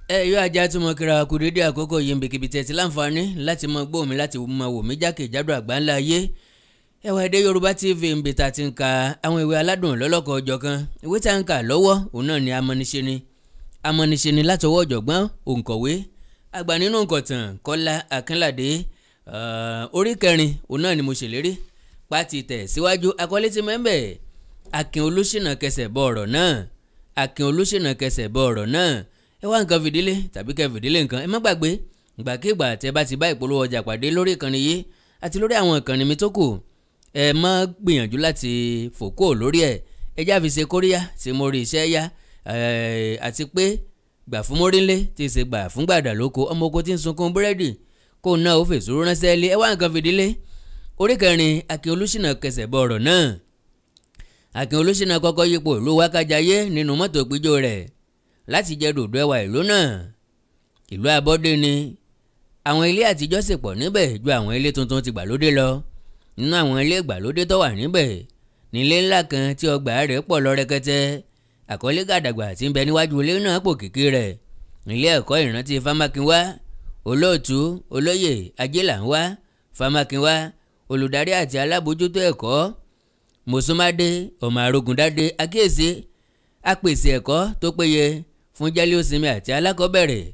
Yóò ajá tí mo kíra kú dédé àkókò yìí nbikíbi tẹ̀ tí láǹfààní láti mọ gbọ́ mi láti mọ wò mí jákèjádò àgbáńlá ayé. Ẹwà Èdè Yorùbá TV nbí ta ti ń ka àwọn ìwé aládùn lọ́lọ́kọ̀ ọjọ́ kan. Ìwé tá ń kà lọ́wọ́ òun náà ni Amọ̀nisẹni látọwọ́ ọ̀jọ̀gbọ́n òǹkọ̀wé àgbà nínú nǹkọ̀tàn Kọ́lá Akínládé. Orí kẹrin òun náà ni mo ṣèlérí pàtì tẹ̀ síwájú àkọlé ti mẹ́ńbẹ̀ Akin Olúṣínà kẹsẹ̀ bọ ọ̀rọ̀ náà. Akin Olúṣínà kẹsẹ̀ bọ ọ̀rọ̀ náà. Ẹ wá nǹkan fìdílé tàbí kẹ́ fìdílé nǹkan. Ẹ má gbàgbé ìgbàkigbà tẹ́ bá ti bá ìpolówó ọjà pàdé lórí ìkànnì yìí àti lórí àwọn ìkànnì mi tó kù, ẹ má gbìyànjú láti fòkó lórí ẹ̀. Ẹ já fi ṣe kóríyá tí mo rí iṣẹ́ yá àti pé gbà fún mórílé tí ì ṣe gbà fún gbàdà lóko ọmọ oko tí ń sunkún búrẹ́dì kó náà ó fèsùrú ránṣẹ́ lé. Ẹ wá nǹkan fìdílé. Orí kẹrin Akin Olúṣínà kẹsẹ̀ bọ ọ̀rọ̀ náà. Akin Olúṣínà kọ́kọ́ yípo ìlú Wákàjáyé nínú mọ́tò gbíjó rẹ̀ láti jẹ dòdò ẹwà ìlú náà. Ìlú abọ́dé ni àwọn ilé àtijọ́ sì pọ̀ níbẹ̀ ju àwọn ilé tuntun ti gbàlódé lọ. Nínú àwọn ilé ìgbàlódé tó wà níbẹ̀ nílé ńlá kan tí ọgbà rẹ̀ pọ̀ lọ rẹ̀kẹ̀tẹ̀. Àkọlé gàdàgbà tí ń bẹ níwájú ilé náà pò kìkì rẹ̀. Ilé ẹ̀kọ́ ìrántí Fámákinwá, olóòtú olóyè Ajélànwá Fámákinwá, olùdarí àti alábòójútó ẹ̀kọ́ Mọ̀súnmádé ọmọ Arógundádé Akíyèsí apèsè ẹ̀kọ́ tó péye fún jálíòsinmi àti alákọ̀ọ́bẹ̀rẹ̀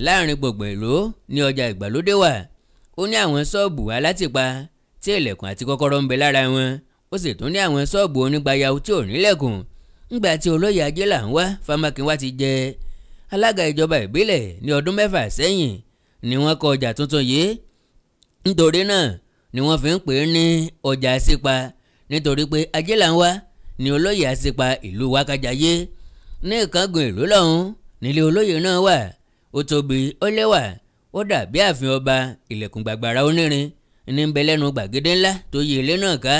láàrin gbogbo ìlú ní ọjà ìgbàlódé wà. Ó ní àwọn ṣọ́ọ̀bù alátìpa tí ilẹ̀kùn àti kọ́kọ́rọ́ ń bẹ lára wọn. Ó sì tún ní àwọn ṣọ́ọ̀bù onígbayàwó tí ò nílẹ̀kùn. Ńgbà tí olóyè Ajélànwá Fámákinwá ti jẹ alága ìjọba ìbílẹ̀ ní ọdún 6 sẹ́yìn ni wọ́n kọ́ ọjà tuntun yìí. Nítorí náà ni wọ́n fi ń pè é ní ọjà àṣìpa, nítorí pé Ajélànwá ni olóyè àṣìpa ìlú Wákàjáyé. Ní ìkángun ìlú lọ́hùn nílé olóyè náà wà. Ó tóbi, ó lẹ́wà, ó dàbí ààfin ọba. Ilẹ̀kùn gbàgbàrà onírin ní ń bẹ lẹ́nu gbàgede ńlá tó yí ilé náà ká.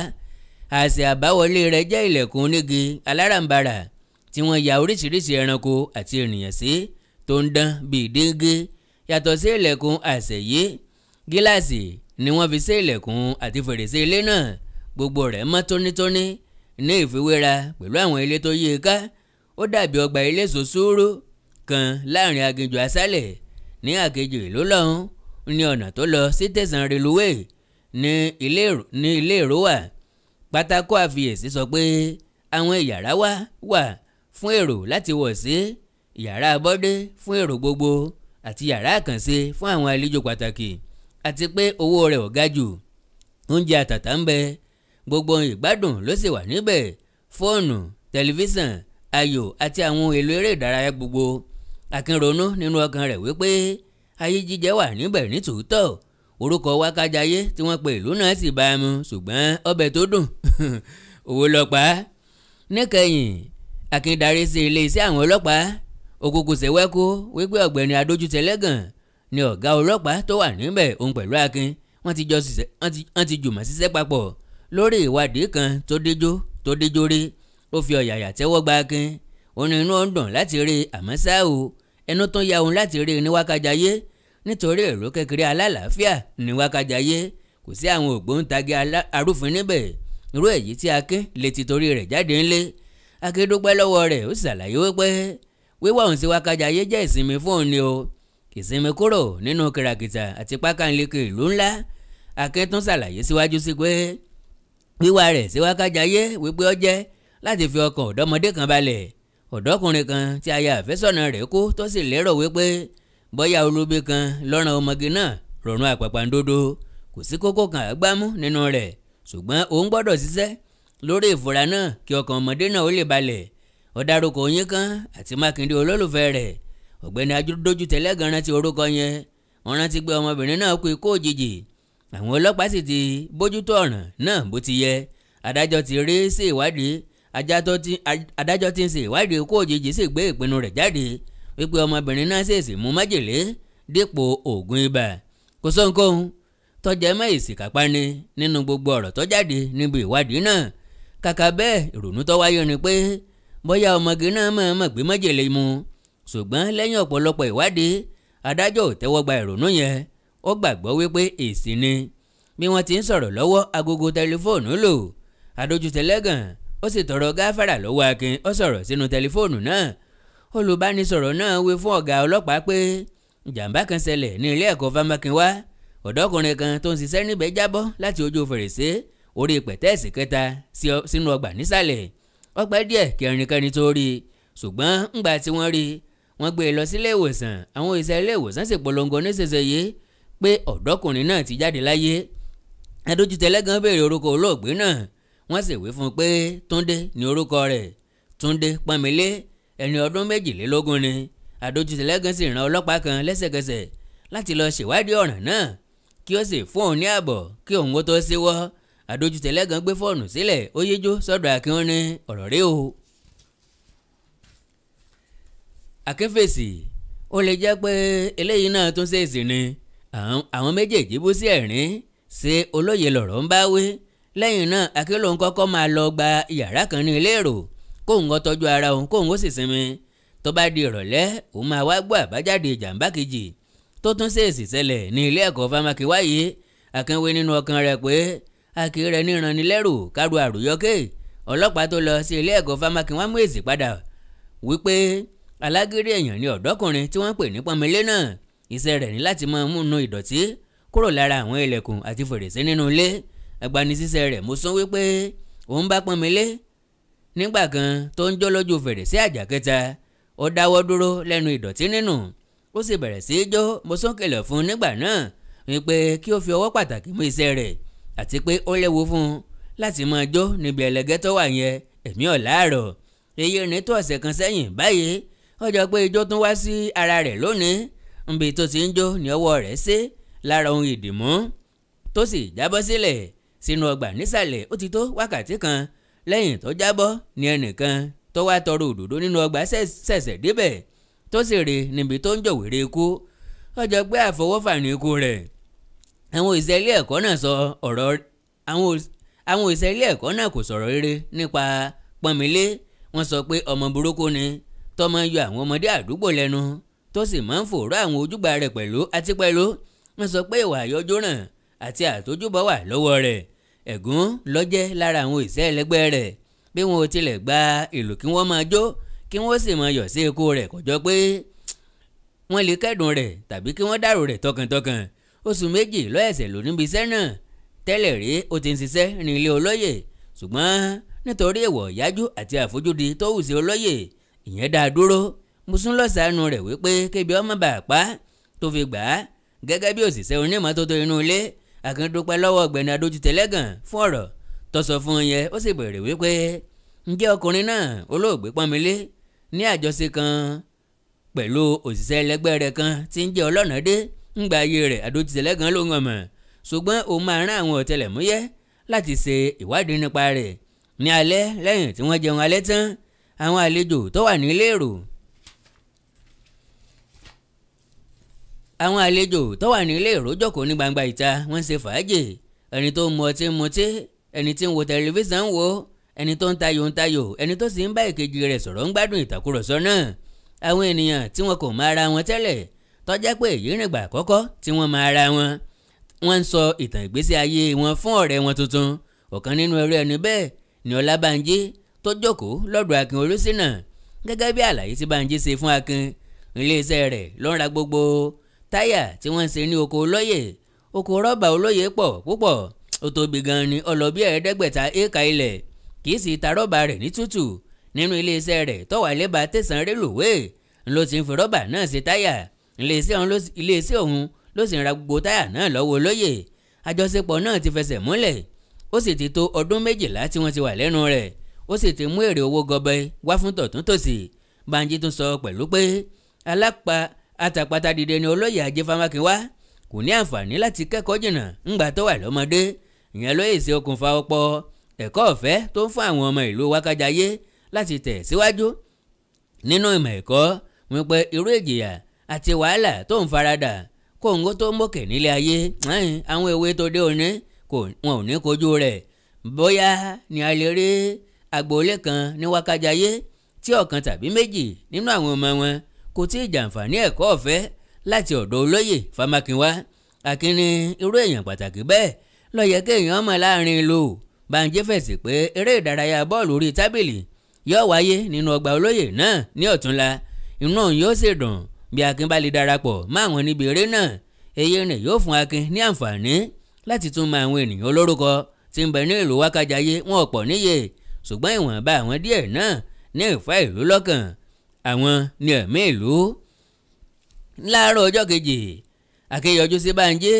Àṣẹ àbáwọlé rẹ̀ jẹ́ ilẹ̀kùn onígi aláràǹbarà tí wọ́n ya oríṣiríṣi ẹranko àti ènìyàn sí tó ń dán bíi díngí. Yàtọ̀ sí ilẹ̀kùn àṣẹ yìí, gíláàsì ni wọ́n fi sí ilẹ̀kùn àti fèrèsé ilé náà. Gbogbo rẹ̀ mọ́ tónítóní ní ìfiwéra pẹ̀lú àwọn ilé tó yí i ká. Ó dàbí ọgbà ilé sòsúrú kan láàrin aginjù aṣálẹ̀. Ní àkejì ìlú lọ́hùn ní ọ̀nà tó lọ sí tẹ̀sán reluwé ní ilé èrò wà. Pátákó àfiyèsí sọ pé àwọn ìyàrá wà fún èrò láti wọ̀ sí, yàrá abọ́dé fún èrò gbogbo àti yàrá àkànṣe fún àwọn àlejò pàtàkì, àti pé owó rẹ̀ ò ga jù. Oúnjẹ àtàtà ń bẹ, gbogbo ìgbádùn ló sì wà níbẹ̀. Fóònù, tẹlifíṣàn, ayò àti àwọn ohun èlò eré ìdárayá gbogbo. Akin ronú nínú ọkàn rẹ̀ wípé ayé jíjẹ wà níbẹ̀ ní tòótọ́. Orúkọ Wákàjáyé tí wọ́n pe ìlú náà sì bá a mu, ṣùgbọ́n ọbẹ̀ tó dùn owó ló pa á. Níkẹyìn Akin darí sí ilé iṣẹ́ àwọn ọlọ́pàá. Òkùnkùn ṣèwẹ́kú wípé ọ̀gbẹ́ni Adójútẹlẹ́gàn ni ọ̀gá ọlọ́pàá tó wà níbẹ̀. Òun pẹ̀lú Akin wọ́n ti jùmọ̀ ṣiṣẹ́ papọ̀ lórí ìwádìí kan tó déjó rí. Ó fi ọ̀yàyà tẹ́wọ́ gba Akin. Ó ní inú ọ̀dùn láti rí i, àmọ́ ṣá o ẹnu tún ya òun láti rí i ní Wákàjáyé, nítorí èrò kékeré alálàáfíà ní Wákàjáyé. Kò sí àwọn ògbóǹtagì arúfin níbẹ̀ irú èyí tí Akin lè ti torí rẹ̀ jáde ńlé. Akin dúpẹ́ lọ́wọ́ rẹ̀, ó ṣàlàyé wípé wíwá òun sí Wákàjáyé jẹ́ ìsinmi fún òun ni o. Ìsinmi kúrò nínú kìràkìtà àti pákánleke ìlú ńlá. Akin tún ṣàlàyé síwájú sí pé wíwá rẹ̀ sí Wákàjáyé wípé ó jẹ́ láti fi ọkàn ọ̀dọ́mọdé kan balẹ̀. Ọ̀dọ́kùnrin kan tí aya àfẹ́sọ̀nà rẹ̀ kú tó sì lérò wípé bóyá olubi kan lọ́ràn ọmọge náà rọ̀rùn àpàpàǹdodo. Kò sí kókó kan àgbámú nínú rẹ̀, ṣùgbọ́n òun gbọ́dọ̀ ṣiṣẹ́ lórí ìfura náà kí ọkàn ọmọdé náà ó lè balẹ̀. Ó dárúkọ Oyin kan àti Mákindé olólùfẹ́ rẹ̀. Ọ̀gbẹ́ni Adójútẹlẹ́gàn rántí orúkọ yẹn. Wọ́n rántí pé ọmọbìnrin náà kú ikú òjijì. Àwọn ọlọ́pàá sì ti bójútó ọ̀ràn náà bó ti yẹ. Adájọ́ ti rí sí ìwádìí. Adájọ́ tí ń ṣe ìwádìí ikú òjijì sì gbé ìpinnu rẹ̀ jáde wípé ọmọbìnrin náà ṣèèṣì mú májèlé dípò oògùn ibà. Kò sóhunkóhun tó jẹ́ mọ́ èsì kápáni nínú gbogbo ọ̀rọ̀ tó jáde níbi ìwádìí náà. Kàkà bẹ́ẹ̀, ìrònú tó wáyé ni pé bóyá ọmọge náà mọ̀ọ́mọ̀ gbé májèlé mu. Ṣùgbọ́n lẹ́yìn ọ̀pọ̀lọpọ̀ ìwádìí, adájọ́ ò tẹ́wọ́ gba ìrònú yẹn. Ó gbàgbọ́ wípé èsì ni. Bí wọ́n ti ń sọ̀rọ̀ lọ́wọ́, agogo tẹlifóònù lò. Adójútẹlẹ́gàn ó sì tọrọ gáfárà lọ́wọ́ Akin. Ó sọ̀rọ̀ sínú tẹlifóònù náà. olùbánisọ̀rọ̀ náà wí fún ọ̀gá ọlọ́pàá pé ìjàmbá kan ṣẹlẹ̀ ní ilé ẹ̀kọ́ Fámákinwá. ọ̀dọ́kùnrin kan tó ń ṣiṣẹ́ níbẹ̀ jábọ́ láti ojú fèrèsé orí pẹ̀tẹ́ẹ̀sì kẹta sínú ọgbà nísàlẹ̀. ó pẹ́ díẹ̀ kí ẹnikẹ́ni tó rí i, ṣùgbọ́n ńgbà tí wọ́n rí i wọ́n gbé e lọ sílé ìwòsàn. àwọn òṣìṣẹ́ ilé ìwòsàn sì polongo nísinsìnyí pé ọ̀dọ́kùnrin náà ti jáde láyé. adójútẹlẹ́gàn béèrè orúkọ olóògbé náà, wọ́n sì wí fún un pé Túndé ni orúkọ rẹ̀. Túndé Pọ́nmilé ẹni ọdún 22 ni. adójútẹlẹ́gàn sì rán ọlọ́pàá kan lẹ́sẹ̀kẹsẹ̀ láti lọ ṣèwádìí ọ̀ràn náà kí ó sì fún òun ní ààbọ̀ kí òun ó tó ṣíwọ́. adójútẹlẹ́gàn gbé fóònù sílẹ̀ ó yíjú sọ́dọ̀ Akin ní ọ̀rọ̀ rẹ̀ o. Akin fèsì ó lè jẹ́ pé eléyìí náà tún ṣèèṣì ni. àwọn méjèèjì bú sí ẹ̀rín ṣé olóye lọ̀rọ̀ ń bá wí. lẹ́yìn náà Akin lòun kọ́kọ́ máa lọ gba yàrá kan ní ilé èrò kóun ó tọ́jú ara òun kóun ó sì sinmi. tó bá di ìrọ̀lẹ́ òun máa wá gbọ́ àbájáde ìjàmbá kejì tó tún ṣèèṣì ṣẹlẹ̀ ní ilé ẹ̀kọ́ Fámákinwá yìí. Akin wí nínú ọkàn rẹ̀ pé Akin rẹ̀ níranilẹ́rù káru àròyọ́kè. ọlọ́pàá tó lọ sí ilé ẹ̀kọ́ Fámákinwá mú èsì padà wípé alágídí èèyàn ni ọ̀dọ́kùnrin tí wọ́n pè ní Pọ́nmilé náà. iṣẹ́ rẹ̀ ní láti máa múnú ìdọ̀tí kúrò lára àwọn ilẹ̀kùn àti fèrèsé nínú ilé. agbanisíṣẹ́ rẹ̀ mú sún wípé òun bá Pọ́nmilé nígbà kan tó ń jó lójú fèrèsé àjà kẹta. ó dáwọ́ dúró lẹ́nu ìdọ̀tí nínú ó sì bẹ̀rẹ̀ sí í jó. mo sún kìlọ̀ fún un nígbà náà wípé kí ó fi ọwọ́ pàtàkì mú iṣẹ́ rẹ̀ àti pé ó léwu fún un láti máa jó níbi ẹlẹgẹ́ tó wà yẹn ẹ̀mí ọ̀láàrọ̀. èyí ní tó ọ̀sẹ̀ kan sẹ́yìn báyìí ó jọ pé ijó tún wá sí ara rẹ̀ lónìí. níbi tó ti ń jó ní ọwọ́ rẹ̀ sé lára ohun ìdìmú tó sì jábọ́ sílẹ̀ sínú ọgbà nísàlẹ̀. ó ti tó wákàtí kan lẹ́yìn tó jábọ́ ní ẹnìkan tó wá tọrọ òdòdó nínú ọgbà ṣẹ̀ṣẹ̀ débẹ̀ tó sì rí níbi tó ń jòwèrè ikú. ó jọ pé àfọwọ́fà ní ikú rẹ̀. àwọn òṣìṣẹ́ ilé ẹ̀kọ́ náà sọ ọ̀rọ̀ àwọn òṣìṣẹ́ ilé ẹ̀kọ́ náà kò sọ̀rọ̀ rere nípa Pọ́nmilé. wọ́n sọ pé ọmọ burúkú ni tó máa ń yọ àwọn ọmọdé àdúgbò lẹ́nu tó sì máa ń fòrò àwọn ojúgbà rẹ̀ pẹ̀lú wọ́n sọ pé ìwà àyọjúràn àti àtójúbọ̀ wà lọ́wọ́ rẹ̀. ẹ̀gún lọ́jẹ́ lára àwọn òṣìṣẹ́ ẹlẹgbẹ́ rẹ̀ bí wọn ò tilẹ̀ gba ìlú kí wọ́n máa jó kí wọ́n sì máa yọ̀ sí ikú rẹ̀ kò jọ pé wọ́n lè kẹ́dùn rẹ̀ tàbí kí wọ́n dárò rẹ̀ tọkàntọkàn. oṣù méjì ló ẹ̀sẹ̀ lò níbi iṣẹ́ náà. tẹ́lẹ̀ rí ó ti ń ṣiṣẹ́ ní ilé olóyè ṣùgbọ́n nítorí èèwọ̀ yájú àti àfojúdi tó hù sí olóyè ìyẹn dá dúró. mo sún lọ́sàánú rẹ̀ wípé kébi ọmọ bàpá tó fi gbà á gẹ́gẹ́ bí òṣìṣẹ́ onímọ́tótó inú ilé. Akin dúpẹ́ lọ́wọ́ ọ̀gbẹ́ni adójútẹlẹ́gàn fún ọ̀rọ̀ tó sọ fún un yẹn. ó sì béèrè wípé ǹjẹ́ ọkùnrin náà olóògbé Pọ́nmilé ní àjọṣe kan pẹ̀lú òṣìṣẹ́ ẹlẹgbẹ́ rẹ̀ kan tí ń jẹ́ ọlọ́nàdé ńgbà ayé rẹ̀. adójútẹlẹ́gàn ló ń mọ̀ ṣùgbọ́n òun máa rán àwọn ọ̀tẹlẹ̀múyẹ́ láti ṣe ìwádìí nípa rẹ̀. ní alẹ́ lẹ́yìn tí wọ́n jẹun alẹ́ tán àwọn àlejò tó wà nílé èrò jókòó ní gbangba ìta wọ́n ń ṣe fàájì. ẹni tó ń mu ọtí ń mutí, ẹni tí ń wo tẹlifíṣàn ń wo, ẹni tó ń tayò ẹni tó sì ń bá ìkejì rẹ̀ sọ̀rọ̀ ń gbádùn ìtàkùrọ̀sọ náà. àwọn ènìyàn tí wọn kò mọ ara wọn tẹ́lẹ̀ tó jẹ́ pé èyí nígbà àkọ́kọ́ tí wọ́n mọ ara wọn wọ́n ń sọ ìtàn ìgbésí ayé wọn fún ọ̀rẹ́ wọn tuntun. ọ̀kan nínú ẹrú ẹni bẹ́ẹ̀ ni Ọlábánjí tó jókòó lọ́dọ̀ Akin Olúṣínà. gẹ́gẹ́ bí àlàyé tí Bánjí ṣe fún Akin, iléeṣẹ́ rẹ̀ ló ń ra gbogbo táyà tí wọ́n ń ṣe ní oko olóyè. oko rọ́bà olóyè pọ̀ púpọ̀ ó tóbi gan ni ọlọ́bí 500 éka ilẹ̀ kì í sì ta rọ́bà rẹ̀ ní tútù. nínú iléeṣẹ́ rẹ̀ tó wà lẹ́bàá tẹ̀sán rélùwé ló ti ń fi rọ́bà náà ṣe táyà. iléeṣẹ́ ọ̀hún ló sì ń ra gbogbo táyà náà lọ́wọ́ olóyè. àjọṣepọ̀ náà ti fẹsẹ̀ múlẹ̀ ó sì ti tó ọdún 12 tí wọ́n ti wà lẹ́nu rẹ̀. ó sì ti mú èrè owó gọbọi wá fún tọ̀tún tòsì. Bánjí tún sọ pẹ̀lú pé atàpátá dìde ni olóyè Ajé Fámákinwá kò ní àǹfààní láti kẹ́kọ̀ọ́ jìnnà ńgbà tó wà lọ́mọdé. ìyẹn ló èsì okùnfà ọ̀pọ̀ ẹ̀kọ́ ọ̀fẹ́ tó ń fún àwọn ọmọ ìlú Wákàjáyé láti tẹ̀ síwájú nínú ìmọ̀ ẹ̀kọ́. wípé irú ìjìyà àti wàhálà tó ń faradà kóńgó tó mókè nílé ayé àwọn èwe tó dé òní wọn ò ní kojú rẹ̀. bóyá ni a lè rí agboolé kan ní Wákàjáyé tí ọ̀kan tàbí méjì nínú àwọn ọmọ wọn kò tí ì jàǹfààní ẹ̀kọ́ ọ̀fẹ́ láti ọ̀dọ̀ olóyè Fámákinwá. Akin ní irú èèyàn pàtàkì bẹ́ẹ̀ ló yẹ kéèyàn mọ̀ láàrin ìlú. Bánjí fèsì pé eré ìdárayá bọ́ọ̀lù orí tábìlì yóò wáyé nínú ọgbà olóyè náà ní ọ̀túnla. inú òun yóò sì dùn bí Akin bá lè darapọ̀ mọ́ àwọn níbi eré náà. èyí ni yóò fún Akin ní àǹfààní láti tún mọ àwọn ènìyàn olórúkọ tí ń bẹ ní ìlú Wákàjáyé. wọn ò pọ̀ níye ṣùgbọ́n ìwọ̀nba àwọn díẹ̀ náà ní ìfẹ́ ìlú lọ́kàn. àwọn ni ẹ̀mí ìlú. láàárọ̀ ọjọ́ kejì Akin yọjú sí Bánjí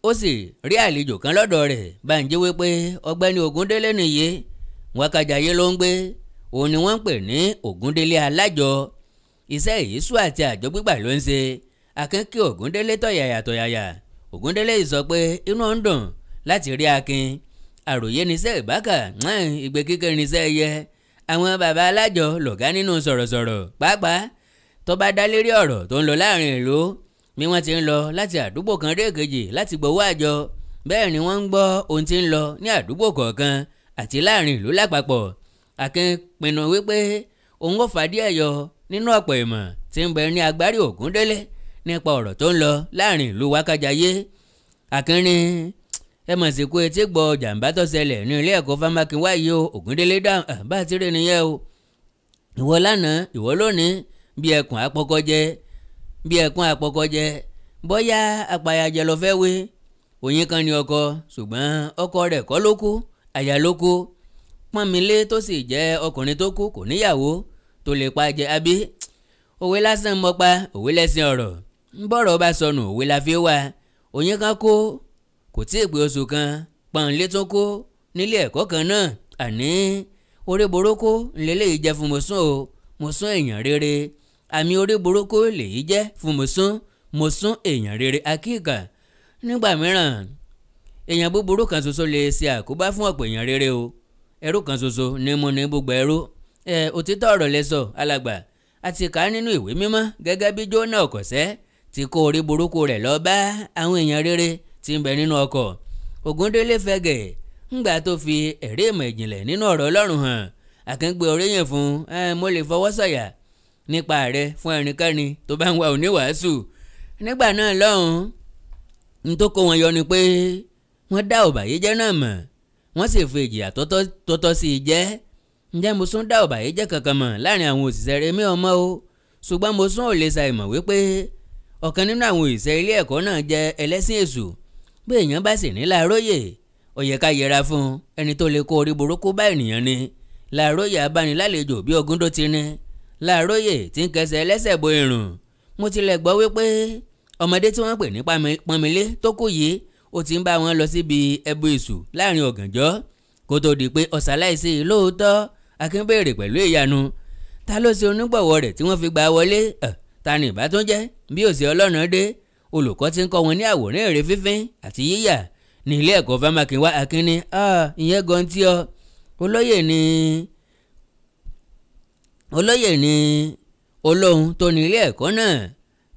ó sì rí àlejò kan lọ́dọ̀ rẹ̀. Bánjí wípé ọ̀gbẹ́ni Ògúndélé nìyí, Wákàjáyé ló ń gbé. òun ni wọ́n ń pè ní Ògúndélé alájọ. iṣẹ́ ìyíṣù àti àjọ gbígbà ló ń ṣe. Akin kí Ògúndélé tọ̀yàyà. Ògúndélé yìí sọ pé inú ń dùn láti rí Akin. àròyé níṣẹ́ ìbákà ìgbé kíkẹ́ níṣẹ́ ẹyẹ. àwọn baba alájọ lọ̀gá nínú sọ̀rọ̀sọ̀rọ̀, pàápàá tó bá dá lérí ọ̀rọ̀ tó ń lọ láàrin ìlú. bí wọ́n ti ń lọ láti àdúgbò kan dé èkejì láti gbowó àjọ, bẹ́ẹ̀ ni wọ́n ń gbọ́ ohun tí ń lọ ní àdúgbò kọ̀ọ̀kan àti láàrin ìlú lápapọ̀. Akin pinnu wípé òun ó fàdí ẹ̀yọ nínú ọ̀pọ̀ ìmọ̀ tí ń bẹ ní agbárí Ògúndélé nípa ọ̀rọ̀ tó ń lọ láàrin ìlú Wákàjáyé. Akin ní ẹ mọ̀ sí kú etí gbọ́ jàǹbá tó ṣẹlẹ̀ ní ilé ẹ̀kọ́ Fámákinwá yìí o. Ògúndélé dáhùn bá a ti rí nìyẹn o. ìwọ lánàá ìwọ lónìí bí ẹkùn àpọ̀kọ̀jẹ bóyá apayajẹ lọ fẹ́ wé. òyìn kan ní ọkọ ṣùgbọ́n ọkọ rẹ̀ kọ́ ló kú, aya ló kú. Pọ́nmilé tó sì jẹ́ ọkùnrin tó kú kò níyàwó tó lè pa jẹ àbí. òwe lásán mọ́ pa, òwe lẹ́sìn ọ̀rọ̀. bọ́rọ̀ bá sọnù òwe la fi wá. òyìn kan kú kò tí ì pé oṣù kan, Pọ́nlé tó kú nílé ẹ̀kọ́ kan náà. àní orí burúkú ńlẹ́lẹ́yìí jẹ́ fún Mosún o. Mosún èèyàn rere. àmì orí burúkú lèyí jẹ́ fún Mosún èèyàn rere akíkà. nígbà mìíràn èèyàn búburú kan ṣoṣo lè ṣe àkóbá fún ọ̀pọ̀ èèyàn rere o. ẹrú kan ṣoṣo ní mo ní gbogbo ẹrú. òtítọ́ ọ̀rọ̀ lẹ́sọ̀ alàgbà àti kà á nínú ìwé mímọ́ gẹ́gẹ́ bí Jónà ọ̀kọ̀ṣẹ́ ti kó orí burúkú rẹ̀ lọ bá àwọn èèyàn rere tí ń bẹ nínú ọkọ̀. Ògúndélé fẹ́gẹ̀ ńgbà tó fi ẹ̀rí ìmọ̀ ìjìnlẹ̀ nínú ọ̀rọ̀ Ọlọ́run hàn. Akin gbé oríyìn fún mo lè fọwọ́ sọ̀yà nípa rẹ̀ fún ẹnikẹ́ni tó bá ń wá oníwàásù. nígbà náà lọ́hùn-ún tó kó wọn yọ ni pé wọ́n dá ọ̀bàyéjẹ́ náà mọ̀, wọ́n sì fi ìjìyà tó tọ́ sí i jẹ́. ǹjẹ́ Mosún dá ọ̀bàyéjẹ́ kankan mọ̀ láàrin àwọn òṣìṣẹ́ rẹ̀? mi ò mọ̀ o, ṣùgbọ́n Mosún ò lè ṣàìmọ̀ wípé ọ̀kan nínú àwọn òṣìṣẹ́ ilé ẹ̀kọ́ náà jẹ́ ẹlẹ́sìn èṣù. bí èèyàn bá sì ní Láàróyè ó yẹ ká yẹra fún ẹni tó lè kó orí burúkú bá ènìyàn ni. Láàróyè abánilálejò bí Ògúndó ti ní. Láàróyè tí ń kẹsẹ̀ ẹlẹ́sẹ̀ bo irun. mo tilẹ̀ gbọ́ wípé ọmọdé tí wọ́n pè ní Pọ́nmilé tó kú yìí ó ti ń bá wọn lọ síbi ẹbọ èṣù láàrin ọ̀gànjọ́ kó tó di pé ọ̀sàláìsí lóòótọ́. Akin béèrè pẹ̀lú ìyanu ta ló ṣe onígbọ̀wọ́ rẹ̀ tí wọ́n fi gbà wọlé. ta ni ìbá tún jẹ́ bí òsì Ọlọ́run dé. olùkọ́ tí ń kọ́ wọn ní àwòrán ère fífín àti yíyà ní ilé ẹ̀kọ́ Fámákinwá. Akin ní ìyẹn gan tí ọ olóyè ni olóhun tó ní ilé ẹ̀kọ́ náà.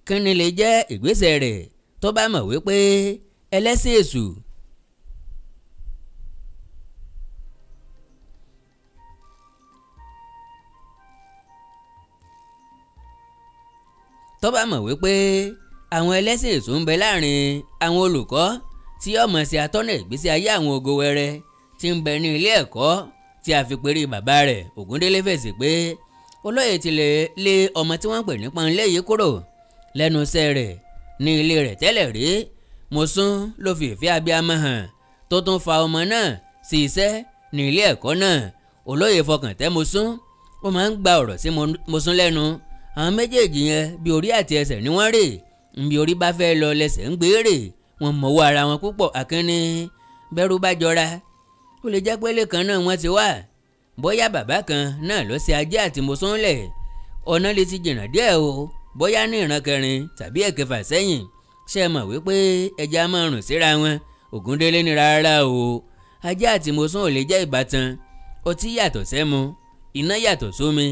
kí ni lè jẹ́ ìgbésẹ̀ rẹ̀ tó bá mọ̀ wípé ẹlẹ́sìn èṣù àwọn ẹlẹ́sìn èṣù ń bẹ láàrin àwọn olùkọ́ tí ọmọ sí atọ́nà ìgbésí ayé àwọn ògo wẹrẹ tí ń bẹ ní ilé ẹ̀kọ́ tí a fi perí bàbá rẹ̀. Ògúndélé fèsì pé olóyè ti lé ọmọ tí wọ́n ń pè ní Pọ́nlé yìí kúrò lẹ́nu iṣẹ́ rẹ̀ ní ilé rẹ̀ tẹ́lẹ̀ rí. Mosún ló fi ìfẹ́ abiyamọ hàn tó tún fa ọmọ náà sí iṣẹ́ ní ilé ẹ̀kọ́ náà. olóyè fọkàn tẹ́ Mosún, ó máa ń gba ọ̀rọ̀ sí Mosún lẹ́nu. àwọn méjèèjì yẹn bí orí àti ẹsẹ̀ ni wọ́n rè. bí orí bá fẹ́ lọ lẹ́sẹ̀ ń gbére. wọ́n mọ̀wọ́ ara wọn púpọ̀. Akin ní bẹ́rù bá jọra ó lè jẹ́ pélé kan náà wọ́n ti wà. bóyá bàbá kan náà ló ṣe Ajé àti Mosún lẹ̀. ọ̀nà lè ti jìnnà díẹ̀ o, bóyá ní ìran kẹrin tàbí ẹ̀kẹfà sẹ́yìn. ṣé ẹ mọ̀ wípé ẹja máa rùn síra wọn? Ògúndélé ní rárá o, Ajé àti Mosún ò lè jẹ́ ìbátan. ọtí yàtọ̀ sẹ́mu, iná yàtọ̀ sómi.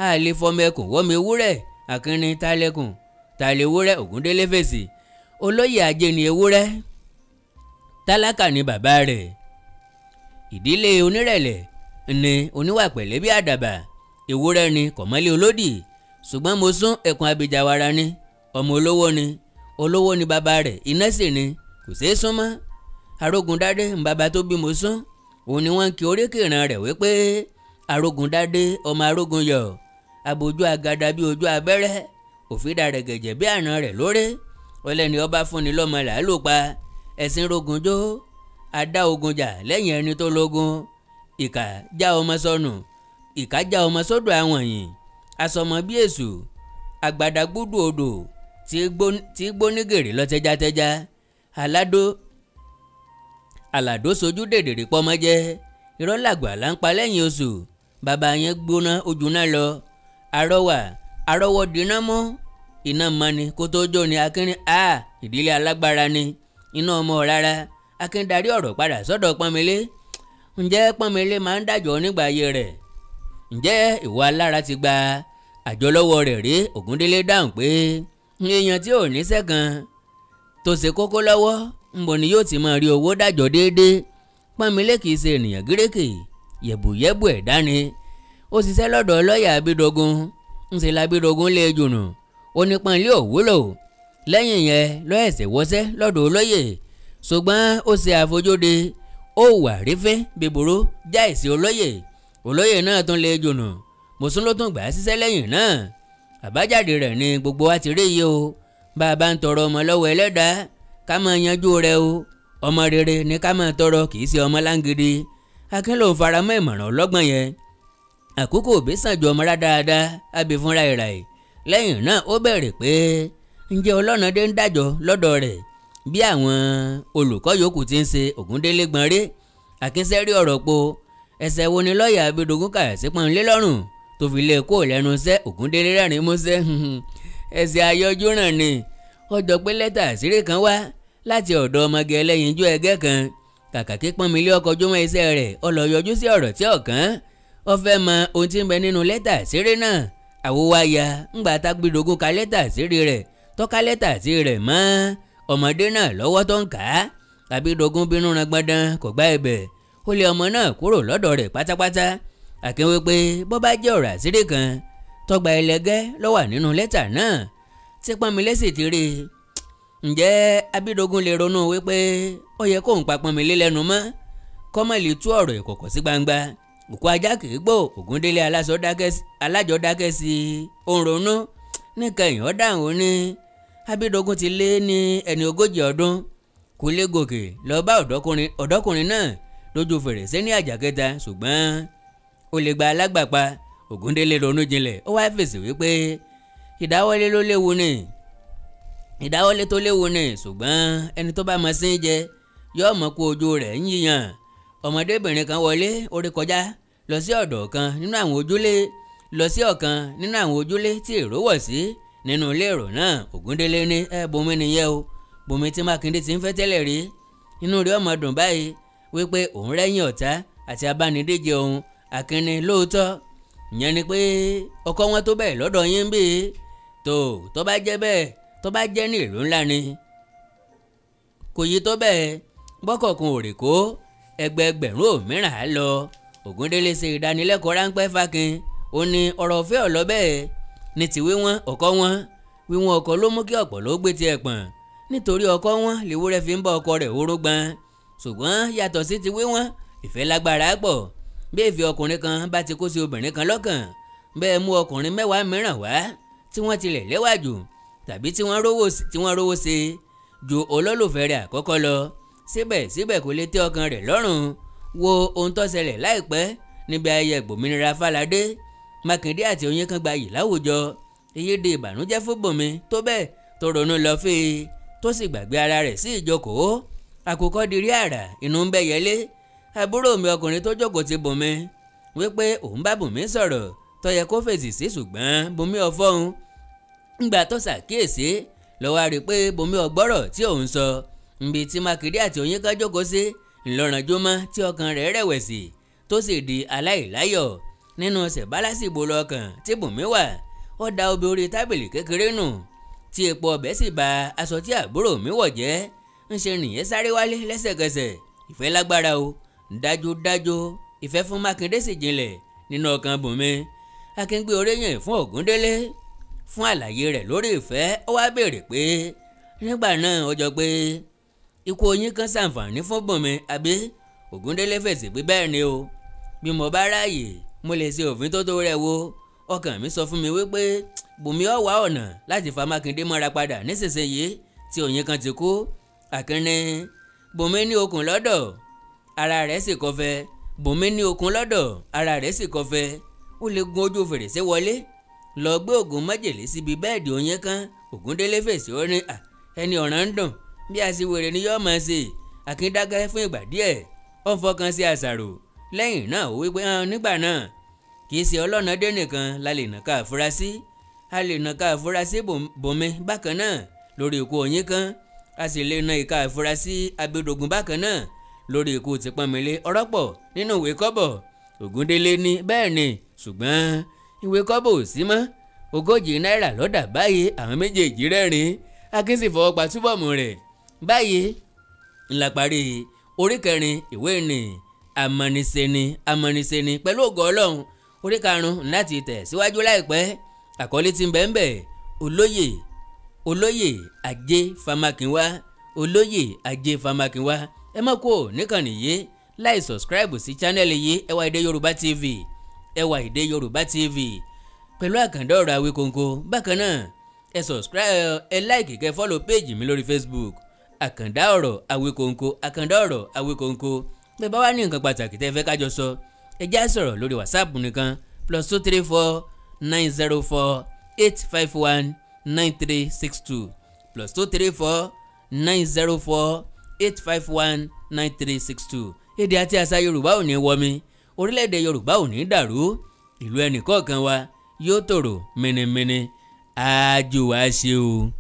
a lè fọmọ ẹkùn wọ́mi ewúrẹ́. Akin ní tálẹ́kùn ta lè ewúrẹ́? Ògúndélé fèsì olóyè Ajé ni ewúrẹ́, tálákà ni bàbá rẹ̀. ìdílé onírẹ̀lẹ̀ ni oníwà pẹ̀lẹ́ bí àdàbà. ewúrẹ́ ni kọ̀mọ́lé olódì. ṣùgbọ́n Mosún ẹkùn abìjàwara ni, ọmọ olówó ni bàbá rẹ̀. iná sì ni kò ṣeé súnmọ́. Arógundádé ń bàbá tó bí Mosún. òun ni wọ́n ń kí oríkì ìran rẹ̀ wípé Arógundádé ọmọ Arógunyọ̀. abojú agada bí ojú abẹ́rẹ́ òfìdá rẹ̀ gẹ̀jẹ̀ bí àná rẹ̀ lórí ọlẹ́ni ọba fúnni lọ́mọ làálù pa ẹ̀sìn rogun jó adá ogun jà lẹ́yìn ẹni tó lógun ìkà já ọmọ sọnù ìkà já ọmọ sọ́dọ̀ àwọn yìí asọmọ bí èṣù àgbàdàgbùdù odò tí gbónígèrè lọ tẹjátẹjá àlàdó sojú dèdèrè pọ́mọ jẹ́ irọ́ làgbà là ń pa lẹ́yìn oṣù bàbá yẹn gbóná ojú náà lọ arọ́wọ́ dínà mọ́ iná mọ́ni kó tó jó ni Akin ìdílé alágbára ni iná ọmọ rárá Akin darí ọ̀rọ̀ padà sọ́dọ̀ Pọ́nmilé ǹjẹ́ Pọ́nmilé máa ń dájọ́ nígbà ayé rẹ̀ ǹjẹ́ ìwọ alára ti gba àjọ lọ́wọ́ rẹ̀ rí? Ògúndélé dáhùn pé èèyàn tí ò ní sẹ́kan tó ṣe kókó lọ́wọ́ ńbọ ni yóò ti máa rí owó dájọ́ déédéé. Pọ́nmilé kì í ṣe ènìyàn gírékè yẹ̀bùyẹ̀bù ẹ̀dá ni ó ṣiṣẹ́ lọ́dọ̀ lọ́ọ̀yà Abídógún ńṣe l'Abídógún lé jùnù ó ní Pọ́nlé ò wúlò lẹ́yìn yẹn lọ́ẹ̀sẹ̀ wọ́sẹ́ lọ́dọ̀ olóyè ṣùgbọ́n ó ṣe àfojúde ó wà rífín bíburú jáìsí olóyè náà tún lé jùnù mọ̀sún ló tún gbà á ṣiṣẹ́ lẹ́yìn náà àbájáde rẹ̀ ni gbogbo wa ti rí yìí o bá a bá ń tọrọ ọmọ lọ́wọ́ ẹlẹ́dàá ká máa yanjú rẹ̀ o ọmọ rere ni ká máa tọrọ kì í ṣe ọmọ láǹgìdì. Akin ló ń fara mọ́ ìmọ̀ràn ọlọ́gbọ́n yẹn àkókò òbí sàn ju ọmọ rá dáadáa ábí fúnra ìràì lẹ́yìn náà ó bẹ̀rẹ̀ pé ǹjẹ́ ọlọ́nàdé ń dájọ́ lọ́dọ̀ rẹ̀ bí àwọn olùkọ́ yòókù ti ń ṣe. Ògúndélé gbọ́n rí Akin sẹ́rí ọ̀rọ̀ po ẹsẹ̀ wo ni lọ́ọ̀yà Abídógún kà sí Pọ́nlé lọ́rùn tó fi lé kó lẹ́nu iṣẹ́. Ògúndélé rẹ́rìn músẹ́ ẹsẹ̀ ayọ́jú ràn ni ó jọ pé lẹ́tà àṣírí kan wá láti ọ̀dọ̀ ọmọge ẹlẹ́yinjú ẹgẹ́ kan kàkà kí Pọ́nmilé ọkọ̀ ojúmọ́ iṣẹ́ rẹ̀ ó lọ yọjú sí ọ̀rọ̀ tí ọ̀kan ó fẹ́ mọ ohun tí ń bẹ nínú lẹ́tà àṣírí náà àwòwá ya ńgbà t'Abídógún ka lẹ́tà àṣírí rẹ̀ tọ́ka lẹ́tà àṣírí rẹ̀ mọ́ ọmọdé náà lọ́wọ́ tó ń kà á. Abídógún bínú ran gbọ́ndán kò gbá ibẹ̀ ó lé ọmọ náà kúrò lọ́dọ̀ rẹ̀ pátápátá. Akin wí pé bó bá jẹ́ ọ̀rọ̀ àṣírí kan tọ́gba ẹlẹgẹ́ ló wà nínú lẹ́tà náà tí Pọ́nmilé sì ti rí ǹjẹ́ Abídógún lè ronú wípé ó yẹ kóun pa Pọ́nmilé lẹ́nu mọ́ kọ́mọ̀ lè tú ọ̀rọ̀ ìkọ̀kọ̀ sí gbangba. Òkú ajá kìí gbó. Ògúndélé alájọ dákẹ́ sí ó ń ronú níkẹyìn ó dáhùn ní Abídógún ti lé ní ẹni 40 ọdún kò lè gòkè lọ bá ọ̀dọ́kùnrin náà lójú fèrèsé ní àjà kẹta ṣùgbọ́n ó lè gba alágbàpa. Ògúndélé ronú jinlẹ̀ ó wá fèsì wípé ìdáwọ́lé tó léwu ni ṣùgbọ́n ẹni tó bá mọ sí jẹ yóò mọ̀ kó ojú rẹ̀ ń yíyan. Ọmọdébìnrin kan wọlé ó rí kọjá lọ sí ọ̀kan nínú àwọn ojúlé tí èrò wọ̀ sí nínú ilé èrò náà. Ògúndélé ní Bùnmi nìyẹn o Bùnmi tí Mákindé ti ń fẹ́ tẹ́lẹ̀ rí inú rẹ̀ ọmọ dùn báyìí wípé òun rẹ́yìn ọ̀tá àti abánidíje òun. Akin ní lóòótọ́ ìyẹn ni pé ọkọ wọn tó bẹ́ẹ̀ lọ́dọ̀ yín bí tó bá jẹ́ bẹ́ẹ̀ tó bá jẹ́ ní ìlú ńlá ni kò yí tó bẹ́ẹ̀ bọ́kọ̀ọ̀kan ò rè kó ẹgbẹẹgbẹ̀rún òmíràn á lọ. Ògúndélé ṣe ìdánilẹ́kọ̀ọ́ ráńpẹ́ f'Akin ó ní ọ̀rọ̀ òfẹ́ ọ̀lọ́ bẹ́ẹ̀ ní ti wíwọ́n ọkọ ló mú kí ọ̀pọ̀ ló gbé tiẹ̀ pọ̀n nítorí ọkọ wọn lèwúrẹ́ fi ń bá ọkọ rẹ̀ orógbọn ṣùgbọ́n yàtọ̀ sí ti wíwọ́n ìfẹ́ lágbára pọ̀ bí ìfẹ́ ọkùnrin kan bá ti kó sí obìnrin kan lọ́kàn bẹ́ẹ̀ mú ọkùnrin 10 mìíràn wá tí wọ́n tilẹ̀ lẹ́wà jù tàbí tí wọ́n rówó ṣe ju olólùfẹ́ rẹ̀ àkọ́kọ́ lọ síbẹ̀síbẹ̀ kò lè tẹ́ ọkàn rẹ̀ lọ́rùn. Wo ohun tó ṣẹlẹ̀ láìpẹ́ níbi ayẹyẹ ìgbòmìnira Fálàdé Mákindé àti Oyin kan gbayì láwùjọ èyí di ìbànújẹ́ fún Bùnmi tó bẹ́ẹ̀ tó ronú lọ fẹ́ tó sì gbàgbé ara rẹ̀ sí ìjókòó. Àkùkọ dirí àrà inú ń bẹ yẹlé àbúrò mi ọkùnrin tó jókòó ti Bùnmi wípé òun bá Bùnmi sọ̀rọ̀ tó yẹ kó fèsì sí ṣùgbọ́n Bùnmi ọ̀fọ́hun ńgbà tó ṣàkíyèsí lọ́wọ́ rí pé Bùnmi ọ̀gbọ́rọ̀ tí òun sọ nbí tí Mákindé àti Oyin kan jókòó sí ńlọrọ̀jọ́mọ́ tí ọkàn rẹ̀ rẹ̀wẹ̀sì tó sì di aláìláyọ̀ nínú ṣẹ̀bálásì bolo ọkàn tí Bùnmi wà. Ó da obì orí tábìlì kékeré nù tí epo ọbẹ̀ sì ba aṣọ tí àbúrò mi wọ̀ jẹ́ ńṣe nìyẹn sáré wálé lẹ́sẹ̀kẹsẹ̀. Ìfẹ́ lágbára o dájúdájú ìfẹ́ fún Mákindé sì jinlẹ̀ nínú ọkàn Bùnmi. Akin gbé oríyìn fún Ògúndélé fún àlàyé rẹ̀ lórí ìfẹ́. Ó wá béèrè pé nígbà náà ó jọ pé ikú Oyin kan ṣàǹfààní fún Bùnmi àbí? Ògúndélé fèsì pé bẹ́ẹ̀ ni o bí mo bá ráàyè mo lè ṣe òfin tó rẹ̀ wo ọkàn mi sọ fún mi wípé Bùnmi ó wá ọ̀nà láti fa Mákindé mọ́ra padà nísinsìnyí tí Oyin kan ti kú. Àkín ní Bùnmi ní okùn lọ́dọ̀ ara rẹ̀ sì kọfẹ́. Bùnmi ní okùn lọ́dọ̀ ara rẹ̀ sì kọfẹ́. Ó lè gun ojú fèrèsé wọlé lọ gbé oògùn májèlé síbi bẹ́ẹ̀dì Oyin kan. Ògúndélé fèsì ó ní ẹni ọ̀ràn ń dùn bí aṣiwèrè ni yóò máa ṣe. Àkín dákẹ́ fún ìgbà díẹ̀ ó ń fọkàn sí àṣàrò. Lẹ́yìn náà ó wípé nígbà náà kì í ṣe ọlọ́nàdé nìkan la lè nàka àfúrásì. A lè nàka àfúrásì Bùnmi bákan náà lórí ikú Oyin kan. A sì lè na ìka àfúrásì Abídògún bákan náà lórí ikú Tìpọ́nmilé. Ọ̀rọ̀ pọ̀ nínú ìwé kọ́bọ̀. Ògúndélé ní bẹ́ẹ̀ ni ṣùgbọ́n ìwé kọ́bọ̀ ò sí mọ́. 40 náírà lọ́dà báyìí. Àwọn méjèèjì rẹ́rìn. Àkín sì fọwọ́ pa túbọ̀mù rẹ̀. Báyìí ńlá parí orí 4 ìwé ni Amọ̀nisẹni pẹ̀lú ògo Ọlọ́run. Orí 5 láti tẹ̀ síwájú láìpẹ́. Àkọlé tí ń bẹ ń bẹ olóyè Ajé Fámákinwá. Olóyè Ajé Fámákinwá. Ẹ má kó níkànnì yìí láì subscribe sí channel yìí Ẹwà Èdè Yorùbá TV. Ẹwà Èdè Yorùbá TV pẹ̀lú Àkàndá ọ̀rọ̀ Awíkonko. Bákan náà ẹ subscribe, ẹ like, kẹ́ follow page mi lórí Facebook Àkàndá ọ̀rọ̀ Awíkonko. Àkàndá ọ̀rọ̀ Awíkonko. Bẹ́ẹ̀ bá wá ní nǹkan pàtàkì tẹ́ fẹ́ kájọ sọ ẹ já sọ̀rọ̀ lórí WhatsApp nìkan +234 904 851 9362 +234 904 851 9362. Èdè àti àṣà Yorùbá ò ní wọmi. Orílẹ̀-èdè Yorùbá ò ní dàrú. Ìlú ẹnìkọ̀ọ̀kan wa yóò tòrò mẹ́nẹ́mẹ́nẹ́. Àjò wa ṣe o.